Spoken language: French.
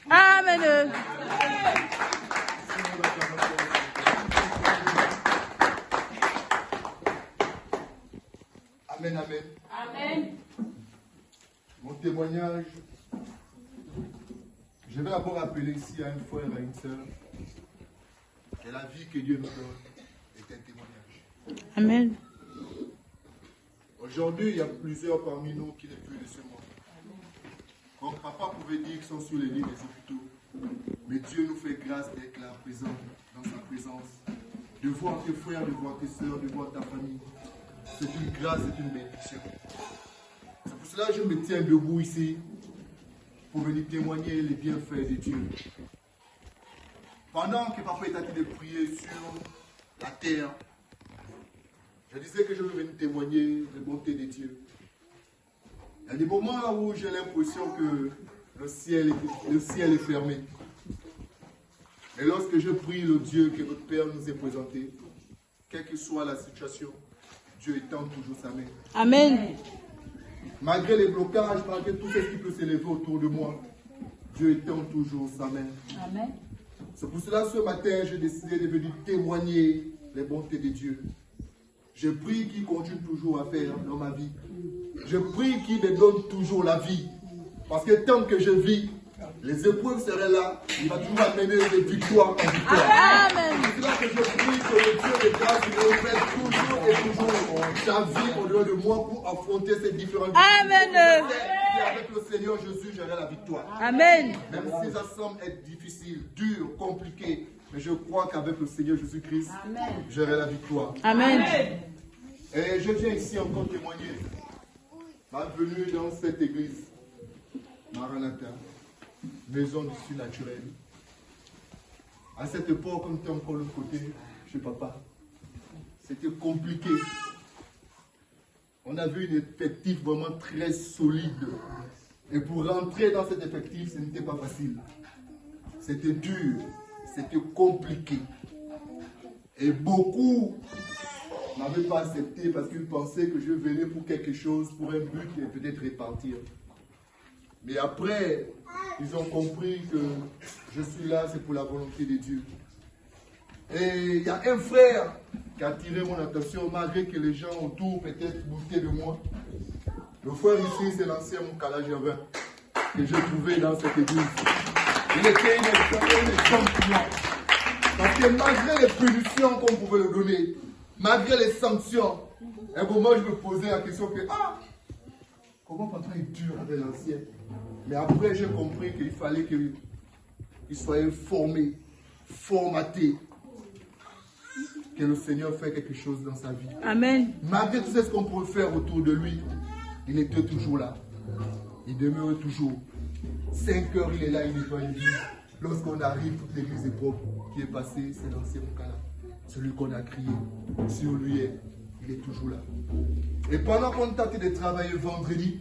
Amen. Amen, amen. Amen. Mon témoignage, je vais d'abord appeler ici à un frère, à une sœur. Et la vie que Dieu nous donne est un témoignage. Amen. Aujourd'hui, il y a plusieurs parmi nous qui n'est plus de ce monde. Comme papa pouvait dire qu'ils sont sur les lits des hôpitaux. Mais Dieu nous fait grâce d'être là, présent, dans sa présence. De voir tes frères, de voir tes sœurs, de voir ta famille. C'est une grâce, c'est une bénédiction. C'est pour cela que je me tiens debout ici pour venir témoigner les bienfaits de Dieu. Pendant que papa est en train de prier sur la terre, je disais que je veux venir témoigner les bontés de Dieu. Il y a des moments où j'ai l'impression que le ciel est fermé. Mais lorsque je prie le Dieu que notre Père nous ait présenté, quelle que soit la situation, Dieu étend toujours sa main. Amen. Malgré les blocages, malgré tout ce qui peut s'élever autour de moi, Dieu étend toujours sa main. Amen. C'est pour cela ce matin, j'ai décidé de venir témoigner les bontés de Dieu. Je prie qu'il continue toujours à faire dans ma vie. Je prie qu'il me donne toujours la vie. Parce que tant que je vis, les épreuves seraient là. Il va toujours amener des victoires en victoire. Amen. C'est là que je prie que le Dieu de grâce me reflète toujours et toujours sa vie au delà de moi pour affronter ces différentes Amen. Et avec le Seigneur Jésus, j'aurai la victoire. Amen. Même si ça semble être difficile, dur, compliqué, mais je crois qu'avec le Seigneur Jésus-Christ, j'aurai la victoire. Amen. Et je viens ici encore témoigner ma venue dans cette église, Maranatha, maison du surnaturel. À cette époque, on était encore de l'autre côté, chez papa. C'était compliqué. On avait un effectif vraiment très solide. Et pour rentrer dans cet effectif, ce n'était pas facile. C'était dur, c'était compliqué. Et beaucoup n'avaient pas accepté parce qu'ils pensaient que je venais pour quelque chose, pour un but et peut-être repartir. Mais après, ils ont compris que je suis là, c'est pour la volonté de Dieu. Et il y a un frère qui a attiré mon attention, malgré que les gens autour peut-être doutaient de moi. Le frère ici, c'est l'ancien Moukala Gervin que j'ai trouvé dans cette église. Il était un exemple pour moi. Parce que malgré les punitions qu'on pouvait lui donner, malgré les sanctions, à un moment je me posais la question que, comment papa est dur avec l'ancien? Mais après j'ai compris qu'il fallait qu'il soit formé, formaté, que le Seigneur fait quelque chose dans sa vie. Amen. Malgré tout ce qu'on pouvait faire autour de lui, il était toujours là. Il demeure toujours. 5 heures, il est là, il nettoie l'église. Lorsqu'on arrive, toute l'église est propre. Qui est passé, c'est l'ancien Moukala. Celui qu'on a crié. Sur lui, il est toujours là. Et pendant qu'on tentait de travailler vendredi,